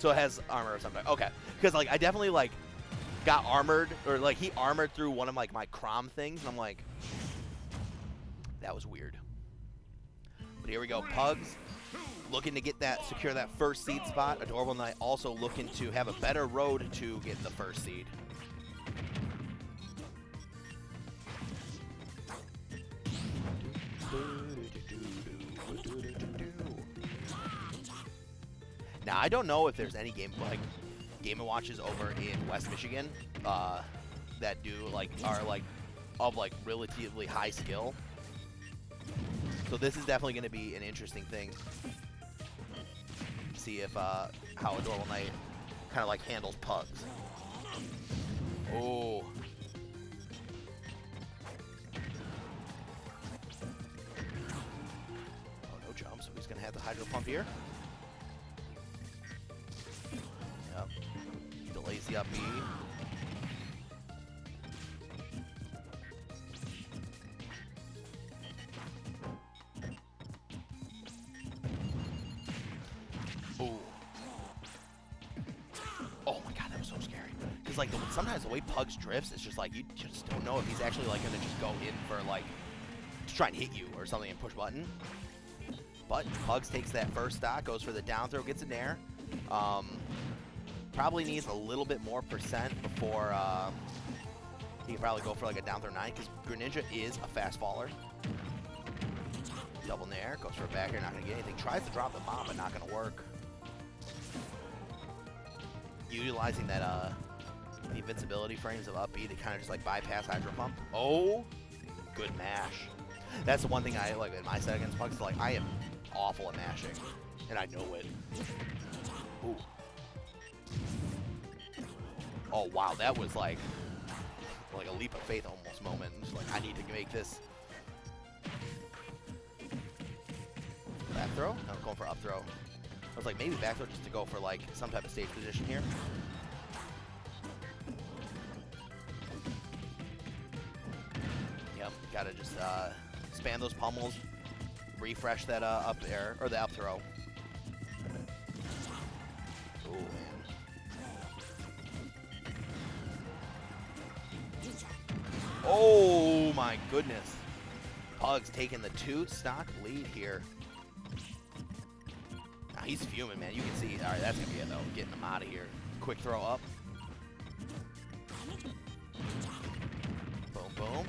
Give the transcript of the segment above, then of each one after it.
So it has armor or something. Okay. Because, like, I definitely, like, got armored, or, like, he armored through one of, like, my Crom things, and I'm like, that was weird. But here we go. Pugs looking to get that, secure that first seed spot. Adorable Knight also looking to have a better road to get the first seed. Now, I don't know if there's any Game & Watches over in West Michigan that do, like, are, like, of, like, relatively high skill. So this is definitely going to be an interesting thing. See if, how Adorable Knight kind of, like, handles Pugs. Oh. Oh, no jump, so he's going to have the Hydro Pump here. Yep. Delays the up B. Ooh. Oh my god, that was so scary. Because, like, sometimes the way Pugs drifts, it's just like, you just don't know if he's actually, like, going to just go in for, like, to try and hit you or something and push button. But Pugs takes that first stock, goes for the down throw, gets an air. Probably needs a little bit more percent before he can probably go for like a down throw 9, because Greninja is a fast faller. Double nair, goes for a back air, not going to get anything. Tries to drop the bomb, but not going to work. Utilizing that the invincibility frames of up B to kind of just like bypass Hydro Pump. Oh, good mash. That's the one thing I like in my set against Pugs. Like, I am awful at mashing, and I know it. Ooh. Oh wow, that was like a leap of faith almost moment. Just like, I need to make this. Back throw? No, I'm going for up throw. I was like, maybe back throw just to go for like some type of stage position here. Yep, gotta just spam those pummels, refresh that up air, or the up throw. Oh man. Oh my goodness. Pugs taking the 2 stock lead here. Now he's fuming, man. You can see. All right, that's going to be it, though. Getting him out of here. Quick throw up. Boom, boom.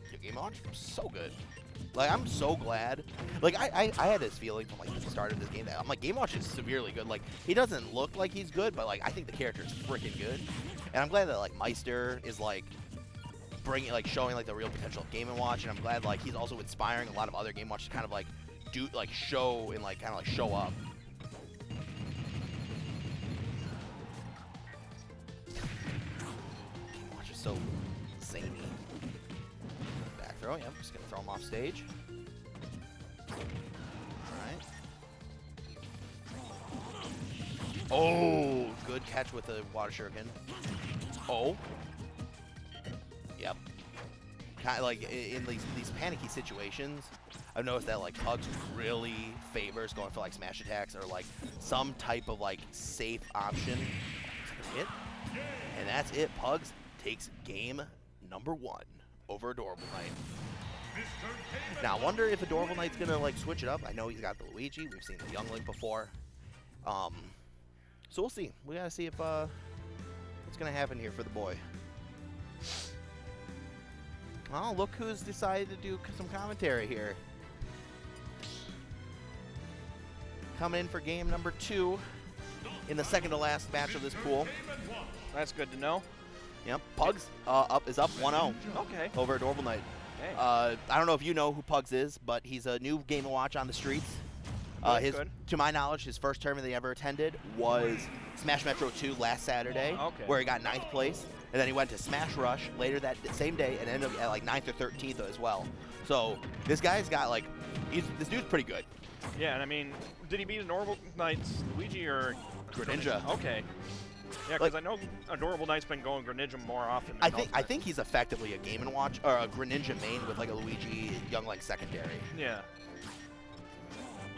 Your game launch? So good. Like, I'm so glad. Like, I had this feeling from, like, the start of this game that I'm like, Game Watch is severely good. Like, he doesn't look like he's good, but, like, I think the character is freaking good. And I'm glad that, like, Meister is, like, bringing, like, showing, like, the real potential of Game & Watch. And I'm glad, like, he's also inspiring a lot of other Game Watches to kind of, like, do, like, show and, like, kind of, like, show up. Game Watch is so zany. Back throw, yeah, I'm just going to throw him off stage. Alright. Oh, good catch with the water shuriken. Oh. Yep. Kind of like in these panicky situations, I've noticed that like Pugs really favors going for like smash attacks or like some type of like safe option. Hit. And that's it. Pugs takes game number 1 over Adorable Knight. Now I wonder if Adorable Knight's gonna like switch it up. I know he's got the Luigi. We've seen the Young Link before. So we'll see. We gotta see if what's gonna happen here for the boy. Oh, look who's decided to do some commentary here. Coming in for game number 2 in the second to last match of this pool. That's good to know. Yep, Pugs is up 1-0. Okay. Over Adorable Knight. Okay. I don't know if you know who Pugs is, but he's a new Game & Watch on the streets. Good. To my knowledge, his first tournament he ever attended was Smash Metro 2 last Saturday, where he got 9th place. And then he went to Smash Rush later that same day and ended up at like 9th or 13th as well. So this guy's got like, this dude's pretty good. Yeah, and I mean, did he beat Adorable Knight's Luigi or Greninja? Okay. Yeah, because I know Adorable Knight's been going Greninja more often than I think he's effectively a Game & Watch, or a Greninja main with like a Luigi Young like secondary. Yeah.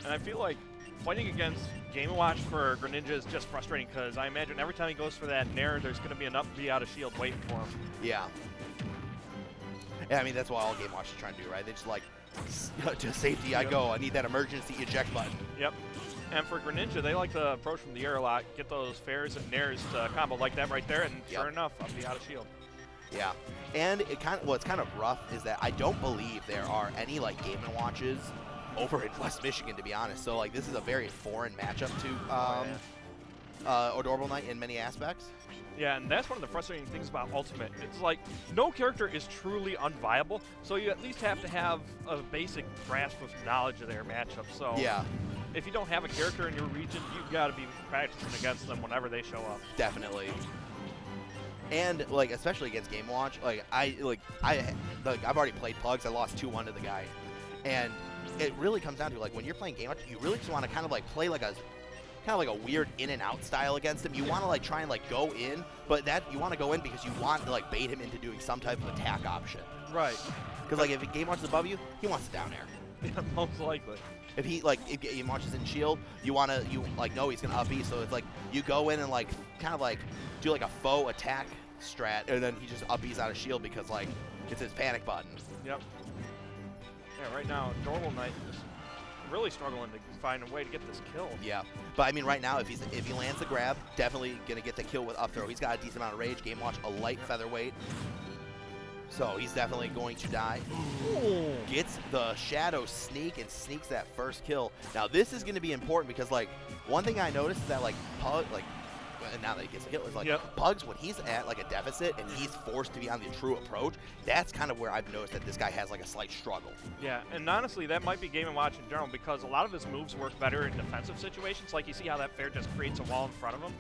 And I feel like fighting against Game & Watch for Greninja is just frustrating because I imagine every time he goes for that Nair, there's going to be an up B out of shield waiting for him. Yeah. And I mean, that's what all Game Watch is trying to do, right? They just like, to safety I go. I need that emergency eject button. Yep. And for Greninja, they like to approach from the air a lot, get those fairs and Nairs to combo like that right there, and sure enough, up B out of shield. Yeah. And it what's kind of rough is that I don't believe there are any like Game & Watches over in West Michigan, to be honest. So like this is a very foreign matchup to Adorable Knight in many aspects. Yeah, and that's one of the frustrating things about Ultimate. It's like no character is truly unviable, so you at least have to have a basic grasp of knowledge of their matchup. So yeah, if you don't have a character in your region, you've got to be practicing against them whenever they show up. Definitely. And like especially against Game Watch, I've already played Pugs. I lost 2-1 to the guy, and it really comes down to like when you're playing Game Watch, you really just want to kind of like play like a weird in and out style against him. You want to like try and like go in, but that you want to go in because you want to like bait him into doing some type of attack option. Right. Because like if Game Watch is above you, he wants it down air. Yeah, most likely. If Game Watch is in shield, you know he's gonna up E, so it's like you go in and like kind of like do like a faux attack strat, and then he just up E's out of shield because like it's his panic button. Yep. Yeah, right now Adorable Knight is really struggling to find a way to get this kill. Yeah, but I mean right now if he lands the grab, definitely gonna get the kill with up throw. He's got a decent amount of rage. Game Watch a light featherweight, so he's definitely going to die. Ooh. Gets the shadow sneak and sneaks that first kill. Now this is gonna be important because like one thing I noticed is that like Pug and now that he gets a kill, is like Pugs when he's at like a deficit and he's forced to be on the true approach. That's kind of where I've noticed that this guy has like a slight struggle. Yeah, and honestly, that might be Game & Watch in general because a lot of his moves work better in defensive situations. Like you see how that fair just creates a wall in front of him,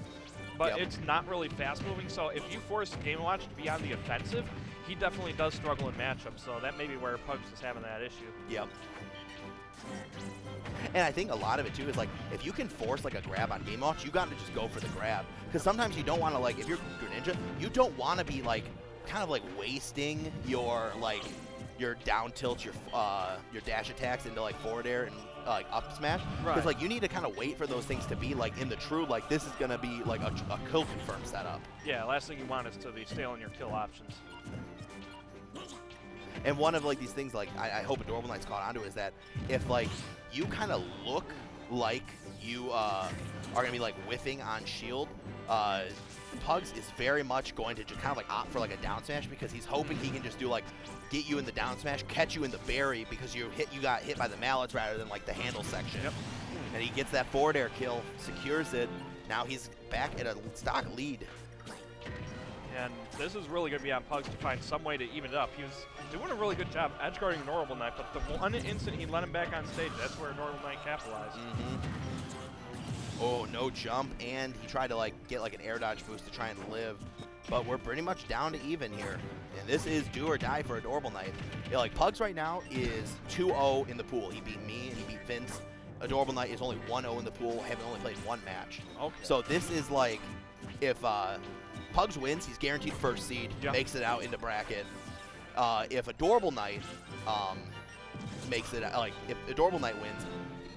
but it's not really fast moving. So if you force Game & Watch to be on the offensive, he definitely does struggle in matchups. So that may be where Pugs is having that issue. Yep. And I think a lot of it too is like if you can force like a grab on Game Watch, you got to just go for the grab because sometimes you don't want to like if you're Greninja, you don't want to be like kind of like wasting your down tilt, your dash attacks into like forward air and like up smash because like you need to kind of wait for those things to be like in the true like this is gonna be like a kill confirm setup. Yeah, last thing you want is to be stealing your kill options. And one of like these things like I hope Adorable Knight's caught onto is that if like you kind of look like you are gonna be like whiffing on shield, Pugs is very much going to just kind of like opt for like a down smash because he's hoping he can just do like get you in the down smash, catch you in the berry because you got hit by the mallets rather than like the handle section. Yep. And he gets that forward air kill, secures it. Now he's back at a stock lead. And this is really going to be on Pugs to find some way to even it up. He was doing a really good job edgeguarding Adorable Knight, but the one instant he let him back on stage, that's where Adorable Knight capitalized. Oh, no jump, and he tried to like get like an air dodge boost to try and live. But we're pretty much down to even here. And this is do or die for Adorable Knight. Yeah, like Pugs right now is 2-0 in the pool. He beat me and he beat Vince. Adorable Knight is only 1-0 in the pool, having only played one match. Okay. So this is like if Pugs wins, he's guaranteed first seed, makes it out into bracket. If Adorable Knight makes it like if Adorable Knight wins,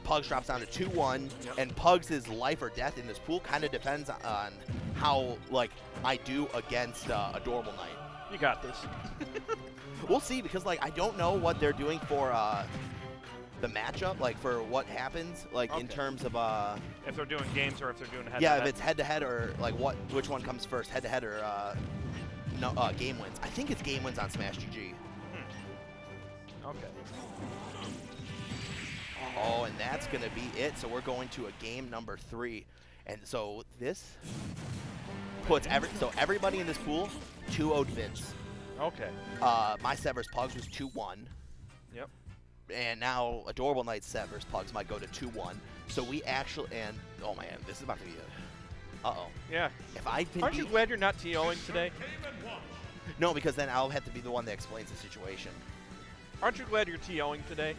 Pugs drops down to 2-1, and Pugs' life or death in this pool kind of depends on how like I do against Adorable Knight. You got this. We'll see because like I don't know what they're doing for the matchup, like for what happens, like in terms of if they're doing games or if they're doing head-to-head. Yeah, if it's head-to-head or like which one comes first, head-to-head or game wins. I think it's game wins on Smash GG. Okay. Oh, and that's gonna be it. So we're going to a game number 3, and so this puts everybody in this pool 2-0'd Vince. Okay. My set versus Pugs was 2-1. Yep. And now Adorable Knight's set versus Pugs might go to 2-1. So we actually, and oh man, this is about to be a, Yeah. If I can Aren't you glad you're not TOing today? No, because then I'll have to be the one that explains the situation. Aren't you glad you're TOing today?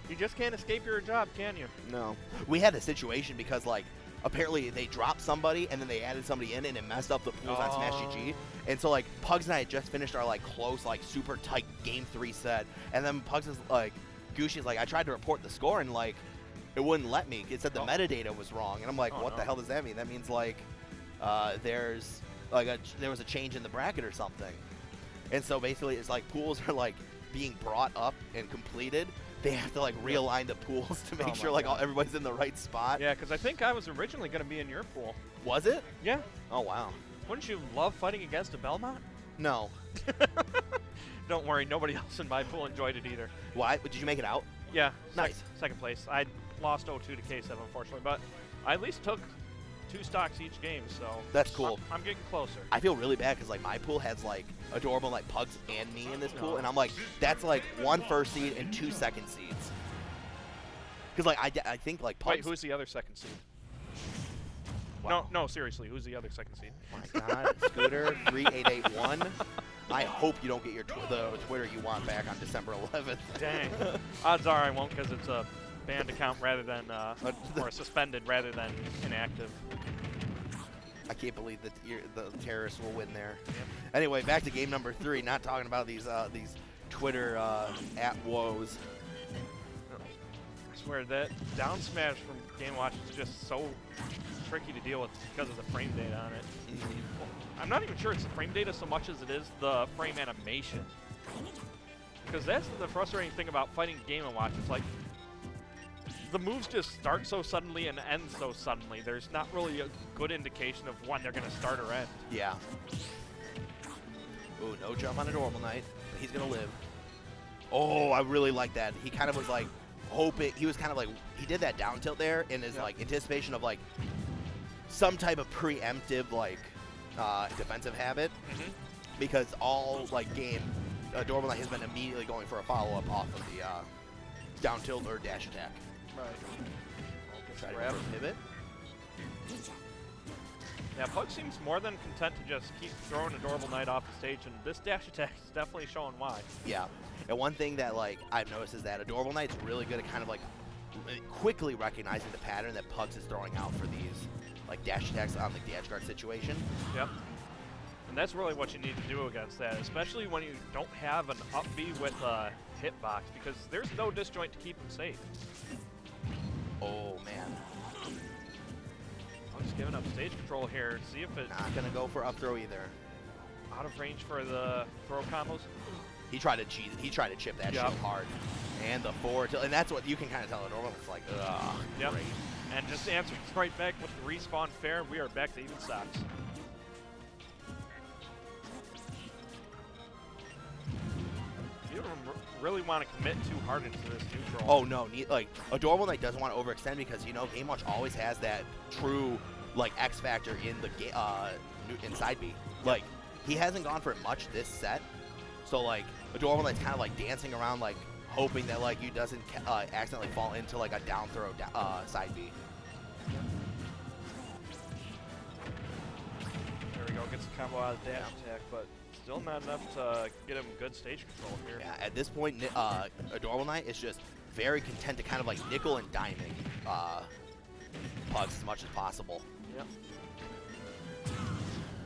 You just can't escape your job, can you? No. We had a situation because like apparently they dropped somebody and then they added somebody in and it messed up the pools on Smash GG. And so like Pugs and I had just finished our like close, like super tight game 3 set, and then Pugs is like Gooshi's like, I tried to report the score and like it wouldn't let me. It said the metadata was wrong, and I'm like, what the hell does that mean? That means like there's like there was a change in the bracket or something. And so basically, it's like pools are like being brought up and completed. They have to like realign the pools to make sure like everybody's in the right spot. Yeah, because I think I was originally going to be in your pool. Was it? Yeah. Oh wow. Wouldn't you love fighting against a Belmont? No. Don't worry, nobody else in my pool enjoyed it either. Why? Did you make it out? Yeah. Nice. Second place. I lost 0-2 to K7, unfortunately, but I at least took 2 stocks each game, so that's cool. I'm getting closer. I feel really bad because like my pool has like Adorable like Pugs and me in this pool, and I'm like, that's like 1 first seed and 2 second seeds. Because like I think like Pugs. Wait, who's the other second seed? Wow. No, seriously, who's the other second seed? Oh my God, Scooter 3881. I hope you don't get your the Twitter you want back on December 11th. Dang. Odds are I won't because it's a banned account rather than or suspended rather than inactive. I can't believe that the terrorists will win there. Yep. Anyway, back to game number 3. Not talking about these Twitter at woes. I swear that down smash from Game Watch is just so tricky to deal with because of the frame data on it. I'm not even sure it's the frame data so much as it is the frame animation. Because that's the frustrating thing about fighting Game & Watch. It's like the moves just start so suddenly and end so suddenly. There's not really a good indication of when they're going to start or end. Yeah. Ooh, no jump on Adorable Knight, but he's going to live. Oh, I really like that. He kind of was like hoping, he was kind of like, he did that down tilt there in his like anticipation of like some type of preemptive like defensive habit, because all like game Adorable Knight has been immediately going for a follow-up off of the down tilt or dash attack. Right. Try to grab a pivot. Yeah, Pug seems more than content to just keep throwing Adorable Knight off the stage, and this dash attack is definitely showing why. Yeah, and one thing that like I've noticed is that Adorable Knight's really good at kind of like quickly recognizing the pattern that Pugs is throwing out for these like dash attacks on like the edge guard situation. Yep. And that's really what you need to do against that, especially when you don't have an up B with a hitbox, because there's no disjoint to keep him safe. Oh man. I'm just giving up stage control here. See if it's not gonna go for up throw either. Out of range for the throw combos. He tried to cheat. He tried to chip that shit hard. And the forward tilt, and that's what you can kind of tell it. Normal, it's like, ugh, great. And just answers right back with the respawn fair. We are back to even stocks. You don't really want to commit too hard into this neutral. Oh no, like Adorable Knight doesn't want to overextend because you know Game Watch always has that true like X factor in the inside B. Like he hasn't gone for it much this set, so like Adorable Knight's kind of like dancing around like hoping that like you doesn't accidentally fall into like a down throw side B. There we go, gets the combo out of the dash attack, but still not enough to get him good stage control here. Yeah, at this point, Adorable Knight is just very content to kind of like nickel and diming Pugs as much as possible. Yep.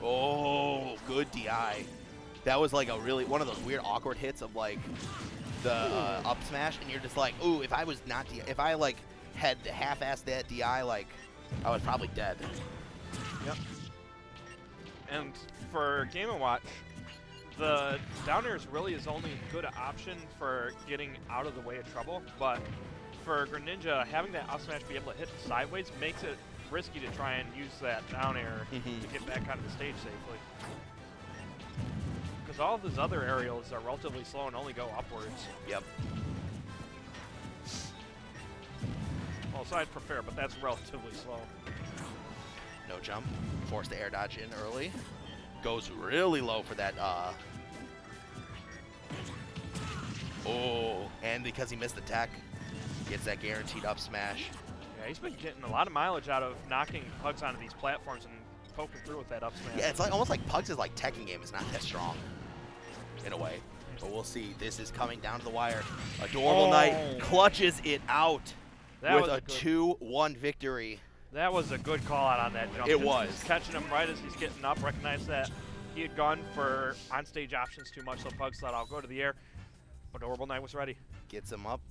Oh, good DI. That was like a really one of those weird awkward hits of like the up smash, and you're just like, ooh, if I was not if I like had half-assed that DI, like I was probably dead. Yep. And for Game & Watch, the down airs really is only a good option for getting out of the way of trouble, but for Greninja, having that up smash be able to hit sideways makes it risky to try and use that down air to get back onto the stage safely. Because all of his other aerials are relatively slow and only go upwards. Yep. Well, aside from fair, but that's relatively slow. No jump. Forced to air dodge in early. Goes really low for that. Oh, and because he missed the tech, gets that guaranteed up smash. Yeah, he's been getting a lot of mileage out of knocking Pugs onto these platforms and poking through with that up smash. Yeah, it's like almost like Pugs' like teching game is not that strong, in a way. But we'll see. This is coming down to the wire. Adorable Knight clutches it out with a 2-1 victory. That was a good call out on that jump. It was. He's catching him right as he's getting up, recognized that he had gone for on-stage options too much, so Pugs thought, I'll go to the air. Adorable Knight was ready. Gets him up.